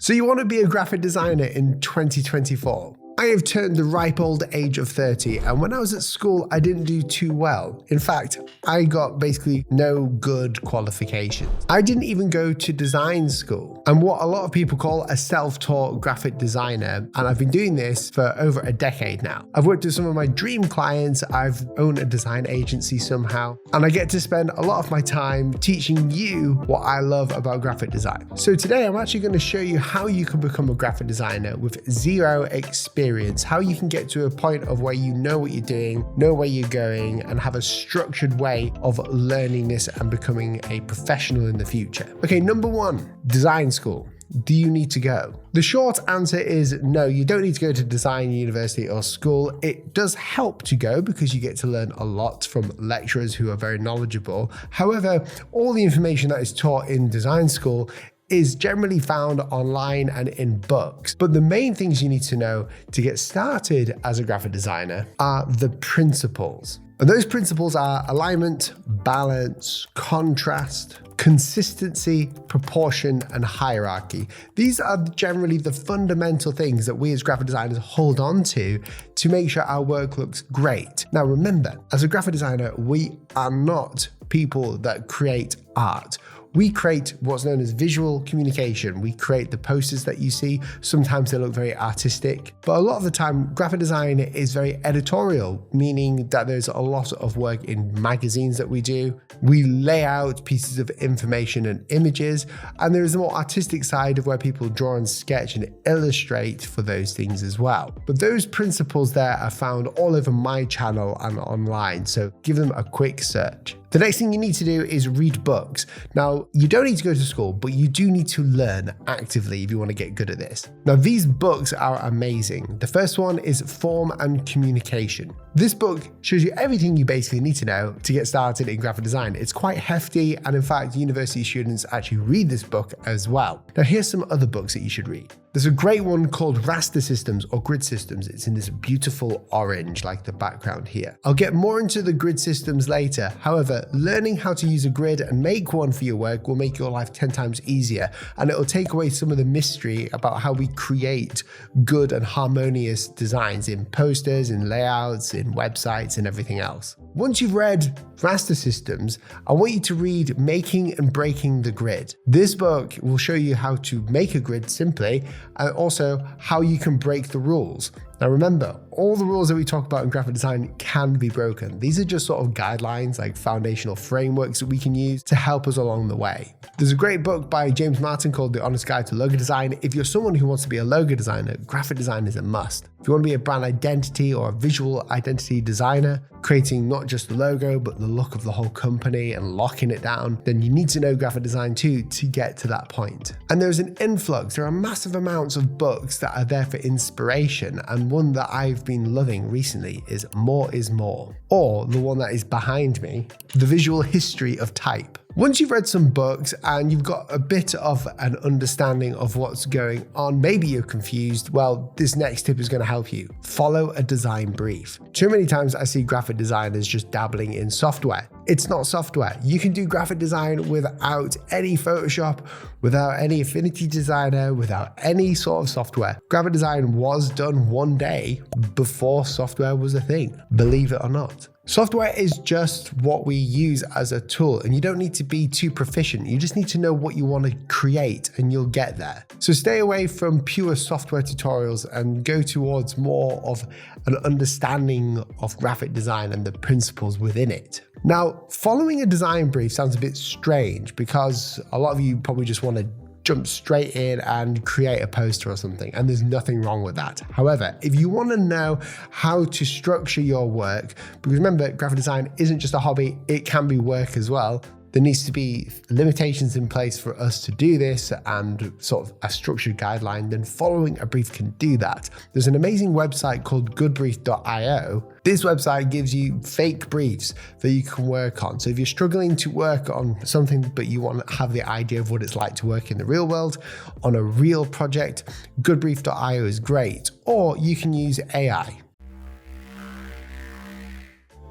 So you want to be a graphic designer in 2024? I have turned the ripe old age of 30, and when I was at school, I didn't do too well. In fact, I got basically no good qualifications. I didn't even go to design school. I'm what a lot of people call a self-taught graphic designer, and I've been doing this for over a decade now. I've worked with some of my dream clients, I've owned a design agency somehow, and I get to spend a lot of my time teaching you what I love about graphic design. So today, I'm actually going to show you how you can become a graphic designer with zero experience. How you can get to a point of where you know what you're doing, know where you're going, and have a structured way of learning this and becoming a professional in the future. Okay, number one, design school. Do you need to go? The short answer is no, you don't need to go to design university or school. It does help to go because you get to learn a lot from lecturers who are very knowledgeable. However, all the information that is taught in design school is generally found online and in books. But the main things you need to know to get started as a graphic designer are the principles. And those principles are alignment, balance, contrast, consistency, proportion, and hierarchy. These are generally the fundamental things that we as graphic designers hold on to make sure our work looks great. Now remember, as a graphic designer, we are not people that create art. We create what's known as visual communication. We create the posters that you see. Sometimes they look very artistic, but a lot of the time, graphic design is very editorial, meaning that there's a lot of work in magazines that we do. We lay out pieces of information and images, and there is a more artistic side of where people draw and sketch and illustrate for those things as well. But those principles there are found all over my channel and online, so give them a quick search. The next thing you need to do is read books. Now, you don't need to go to school, but you do need to learn actively if you want to get good at this. Now, these books are amazing. The first one is Form and Communication. This book shows you everything you basically need to know to get started in graphic design. It's quite hefty, and in fact, university students actually read this book as well. Now, here's some other books that you should read. There's a great one called Raster Systems or Grid Systems. It's in this beautiful orange, like the background here. I'll get more into the grid systems later. However, learning how to use a grid and make one for your work will make your life 10 times easier, and it'll take away some of the mystery about how we create good and harmonious designs in posters, in layouts, in websites, and everything else. Once you've read Raster Systems, I want you to read Making and Breaking the Grid. This book will show you how to make a grid simply, and also how you can break the rules. Now remember, all the rules that we talk about in graphic design can be broken. These are just sort of guidelines, like foundational frameworks that we can use to help us along the way. There's a great book by James Martin called The Honest Guide to Logo Design. If you're someone who wants to be a logo designer, graphic design is a must. If you want to be a brand identity or a visual identity designer, creating not just the logo, but the look of the whole company and locking it down, then you need to know graphic design too to get to that point. And there's an influx. There are massive amounts of books that are there for inspiration. And one that I've been loving recently is More is More, or the one that is behind me, The Visual History of Type. Once you've read some books and you've got a bit of an understanding of what's going on, maybe you're confused, well, this next tip is going to help you. Follow a design brief. Too many times I see graphic designers just dabbling in software. It's not software. You can do graphic design without any Photoshop, without any Affinity Designer, without any sort of software. Graphic design was done one day before software was a thing, believe it or not. Software is just what we use as a tool, and you don't need to be too proficient. You just need to know what you want to create and you'll get there. So stay away from pure software tutorials and go towards more of an understanding of graphic design and the principles within it. Now, following a design brief sounds a bit strange because a lot of you probably just want to jump straight in and create a poster or something, and there's nothing wrong with that. However, if you want to know how to structure your work, because remember, graphic design isn't just a hobby, it can be work as well. There needs to be limitations in place for us to do this and sort of a structured guideline, then following a brief can do that. There's an amazing website called goodbrief.io. This website gives you fake briefs that you can work on. So if you're struggling to work on something, but you want to have the idea of what it's like to work in the real world on a real project, goodbrief.io is great. Or you can use AI.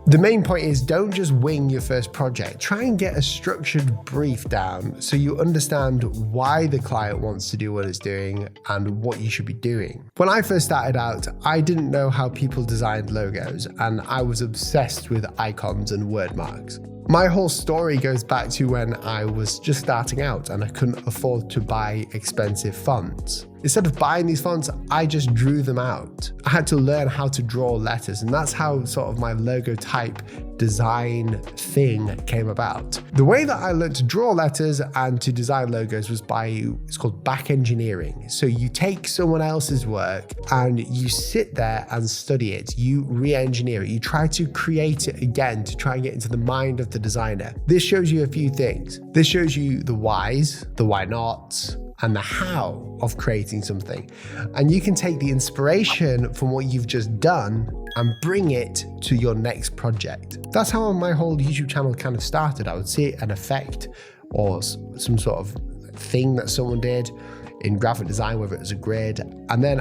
The main point is don't just wing your first project. Try and get a structured brief down so you understand why the client wants to do what it's doing and what you should be doing. When I first started out, I didn't know how people designed logos, and I was obsessed with icons and word marks. My whole story goes back to when I was just starting out and I couldn't afford to buy expensive fonts. Instead of buying these fonts, I just drew them out. I had to learn how to draw letters, and that's how sort of my logo type design thing came about. The way that I learned to draw letters and to design logos was it's called back engineering. So you take someone else's work and you sit there and study it. You re-engineer it. You try to create it again to try and get into the mind of the designer. This shows you a few things. This shows you the whys, the why nots, and the how of creating something. And you can take the inspiration from what you've just done and bring it to your next project. That's how my whole YouTube channel kind of started. I would see an effect or some sort of thing that someone did in graphic design, whether it was a grid, and then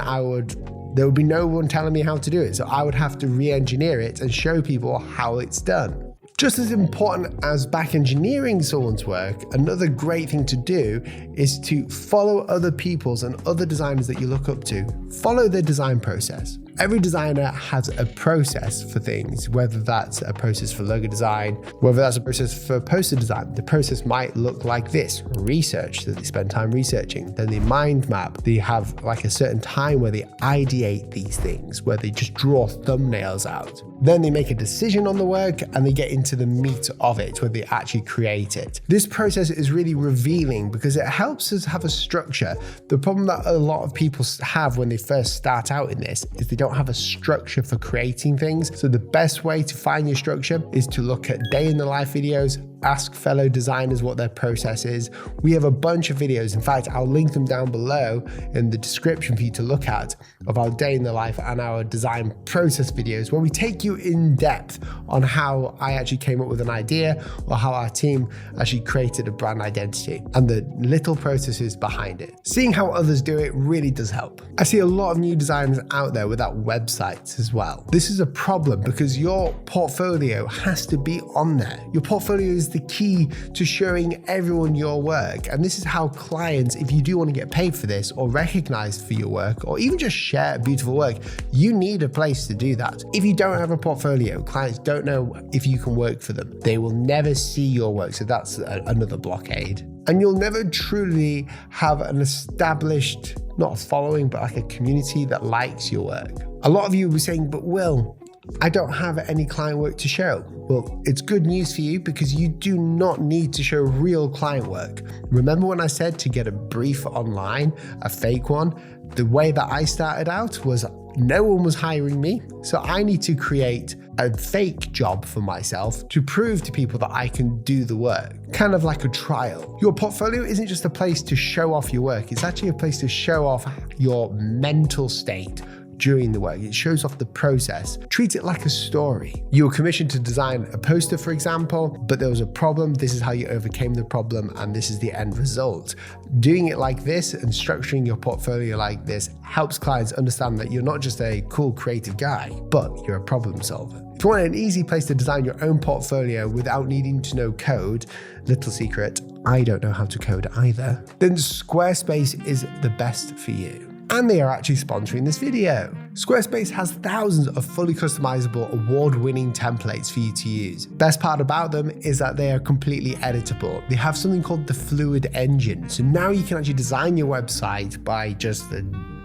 there would be no one telling me how to do it. So I would have to re-engineer it and show people how it's done. Just as important as back engineering someone's work, another great thing to do is to follow other people's and other designers that you look up to. Follow their design process. Every designer has a process for things, whether that's a process for logo design, whether that's a process for poster design. The process might look like this: research, so they spend time researching. Then they mind map. They have like a certain time where they ideate these things, where they just draw thumbnails out. Then they make a decision on the work and they get into the meat of it, where they actually create it. This process is really revealing because it helps us have a structure. The problem that a lot of people have when they first start out in this is they don't have a structure for creating things. So the best way to find your structure is to look at day in the life videos, ask fellow designers what their process is. We have a bunch of videos. In fact, I'll link them down below in the description for you to look at, of our day in the life and our design process videos, where we take you in depth on how I actually came up with an idea or how our team actually created a brand identity and the little processes behind it. Seeing how others do it really does help. I see a lot of new designers out there without websites as well. This is a problem because your portfolio has to be on there. Your portfolio is the key to showing everyone your work. And this is how clients, if you do want to get paid for this or recognized for your work, or even just share beautiful work, you need a place to do that. If you don't have a portfolio, clients don't know if you can work for them. They will never see your work. So that's another blockade. And you'll never truly have an established, not a following, but like a community that likes your work. A lot of you will be saying, but Will, I don't have any client work to show. Well, it's good news for you because you do not need to show real client work. Remember when I said to get a brief online, a fake one? The way that I started out was no one was hiring me. So I need to create a fake job for myself to prove to people that I can do the work, kind of like a trial. Your portfolio isn't just a place to show off your work. It's actually a place to show off your mental state during the work. It shows off the process. Treat it like a story. You were commissioned to design a poster, for example, but there was a problem. This is how you overcame the problem, and this is the end result. Doing it like this and structuring your portfolio like this helps clients understand that you're not just a cool creative guy, but you're a problem solver. If you want an easy place to design your own portfolio without needing to know code, little secret, I don't know how to code either, then Squarespace is the best for you. And they are actually sponsoring this video. Squarespace has thousands of fully customizable, award-winning templates for you to use. Best part about them is that they are completely editable. They have something called the Fluid Engine. So now you can actually design your website by just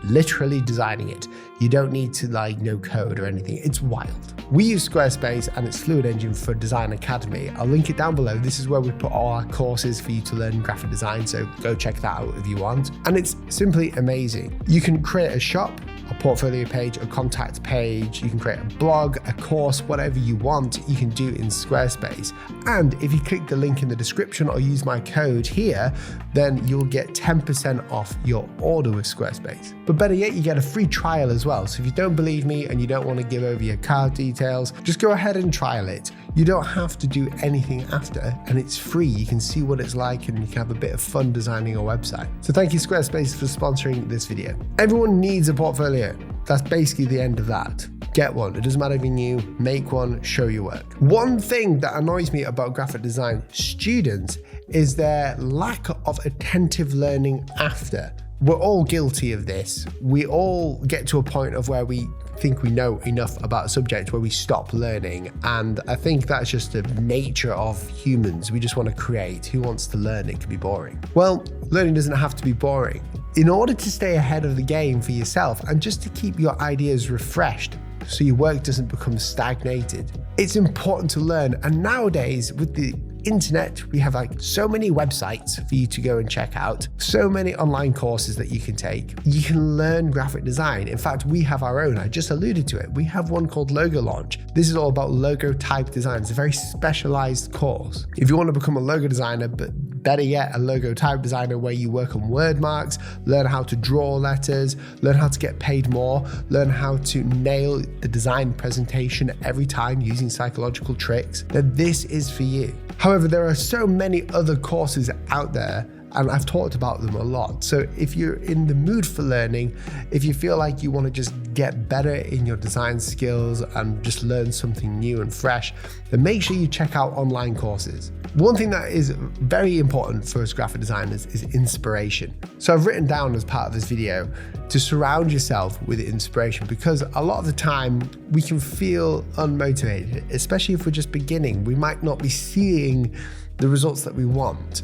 literally designing it. You don't need to know code or anything. It's wild. We use Squarespace and its Fluid Engine for Design Academy. I'll link it down below. This is where we put all our courses for you to learn graphic design, so go check that out if you want. And it's simply amazing. You can create a shop, a portfolio page, a contact page. You can create a blog, a course, whatever you want, you can do in Squarespace. And if you click the link in the description or use my code here, then you'll get 10% off your order with Squarespace. But better yet, you get a free trial as well. So if you don't believe me and you don't want to give over your card details, just go ahead and trial it. You don't have to do anything after, and it's free. You can see what it's like and you can have a bit of fun designing a website. So thank you, Squarespace, for sponsoring this video. Everyone needs a portfolio. That's basically the end of that. get one. It doesn't matter if you're new, make one, show your work. One thing that annoys me about graphic design students is their lack of attentive learning after. We're all guilty of this. We all get to a point of where we think we know enough about a subject where we stop learning. And I think that's just the nature of humans. We just want to create. Who wants to learn? It can be boring. Well, learning doesn't have to be boring. In order to stay ahead of the game for yourself and just to keep your ideas refreshed so your work doesn't become stagnated, it's important to learn. And nowadays with the internet, we have like so many websites for you to go and check out, so many online courses that you can take. You can learn graphic design. In fact, we have our own. I just alluded to it. We have one called Logo Launch. This is all about logo type design. It's a very specialized course. If you want to become a logo designer, but better yet, a logo type designer where you work on word marks, learn how to draw letters, learn how to get paid more, learn how to nail the design presentation every time using psychological tricks, then this is for you. However, there are so many other courses out there, and I've talked about them a lot. So if you're in the mood for learning, if you feel like you want to just get better in your design skills and just learn something new and fresh, then make sure you check out online courses. One thing that is very important for us graphic designers is inspiration. So I've written down as part of this video to surround yourself with inspiration, because a lot of the time we can feel unmotivated, especially if we're just beginning. We might not be seeing the results that we want.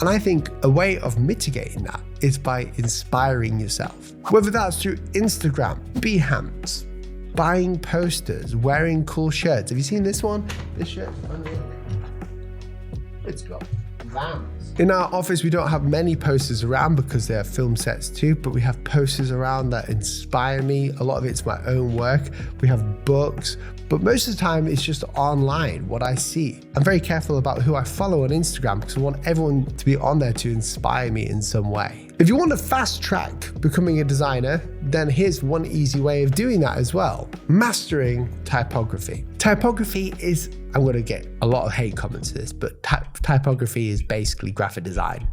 And I think a way of mitigating that is by inspiring yourself. Whether that's through Instagram, Behance, buying posters, wearing cool shirts. Have you seen this one? This shirt? It's got Vans. In our office, we don't have many posters around because they're film sets too, but we have posters around that inspire me. A lot of it's my own work. We have books, but most of the time it's just online, what I see. I'm very careful about who I follow on Instagram because I want everyone to be on there to inspire me in some way. If you want to fast track becoming a designer, then here's one easy way of doing that as well. Mastering typography. Typography is, I'm going to get a lot of hate comments to this, but typography is basically graphic design.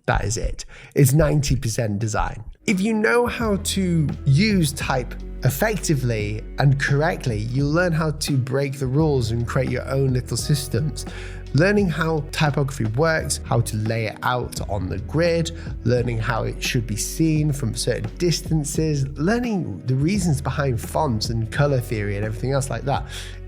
That is it. It's 90% design. If you know how to use type effectively and correctly, you learn how to break the rules and create your own little systems. Learning how typography works, how to lay it out on the grid, learning how it should be seen from certain distances, learning the reasons behind fonts and color theory and everything else like that.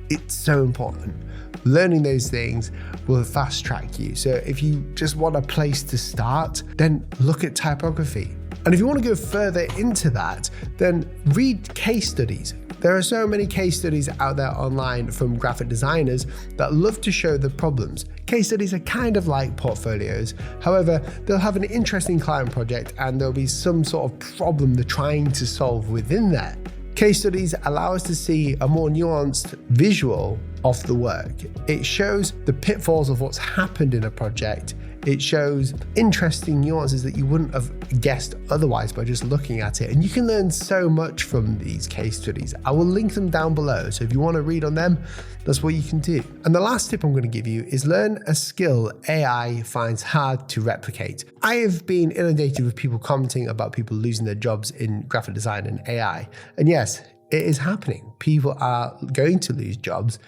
It's so important. Learning those things will fast track you. So if you just want a place to start, then look at typography. And if you want to go further into that, then read case studies. There are so many case studies out there online from graphic designers that love to show the problems. Case studies are kind of like portfolios. However, they'll have an interesting client project and there'll be some sort of problem they're trying to solve within there. Case studies allow us to see a more nuanced visual of the work. It shows the pitfalls of what's happened in a project. It shows interesting nuances that you wouldn't have guessed otherwise by just looking at it. And you can learn so much from these case studies. I will link them down below. So if you want to read on them, that's what you can do. And the last tip I'm going to give you is learn a skill AI finds hard to replicate. I have been inundated with people commenting about people losing their jobs in graphic design and AI. And yes, it is happening. People are going to lose jobs.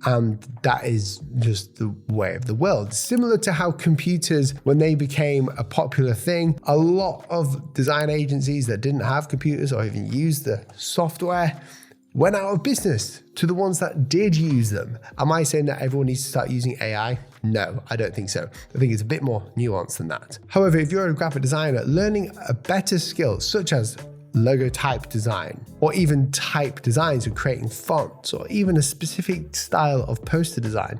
And that is just the way of the world. Similar to how computers, when they became a popular thing, a lot of design agencies that didn't have computers or even used the software went out of business to the ones that did use them. Am I saying that everyone needs to start using AI? No, I don't think so. I think it's a bit more nuanced than that. However, if you're a graphic designer, learning a better skill such as logo type design, or even type designs of creating fonts, or even a specific style of poster design,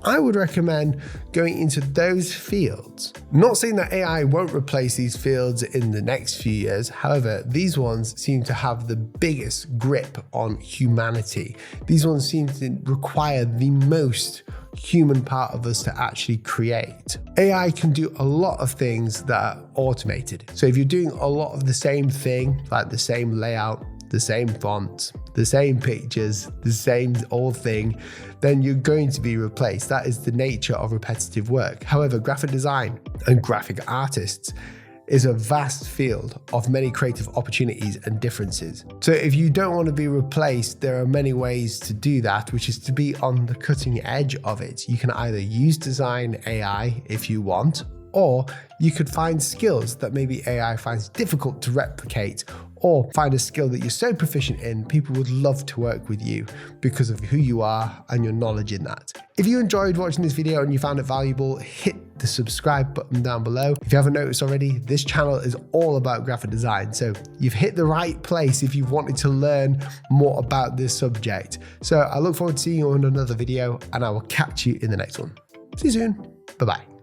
I would recommend going into those fields. Not saying that AI won't replace these fields in the next few years. However, these ones seem to have the biggest grip on humanity. These ones seem to require the most human part of us to actually create. AI can do a lot of things that are automated. So if you're doing a lot of the same thing, like the same layout, the same fonts, the same pictures, the same old thing, then you're going to be replaced. That is the nature of repetitive work. However, graphic design and graphic artists, is a vast field of many creative opportunities and differences. So if you don't want to be replaced, there are many ways to do that, which is to be on the cutting edge of it. You can either use design AI if you want, or you could find skills that maybe AI finds difficult to replicate, or find a skill that you're so proficient in, people would love to work with you because of who you are and your knowledge in that. If you enjoyed watching this video and you found it valuable, hit the subscribe button down below. If you haven't noticed already, this channel is all about graphic design, so you've hit the right place if you've wanted to learn more about this subject. So I look forward to seeing you on another video, and I will catch you in the next one. See you soon. Bye-bye.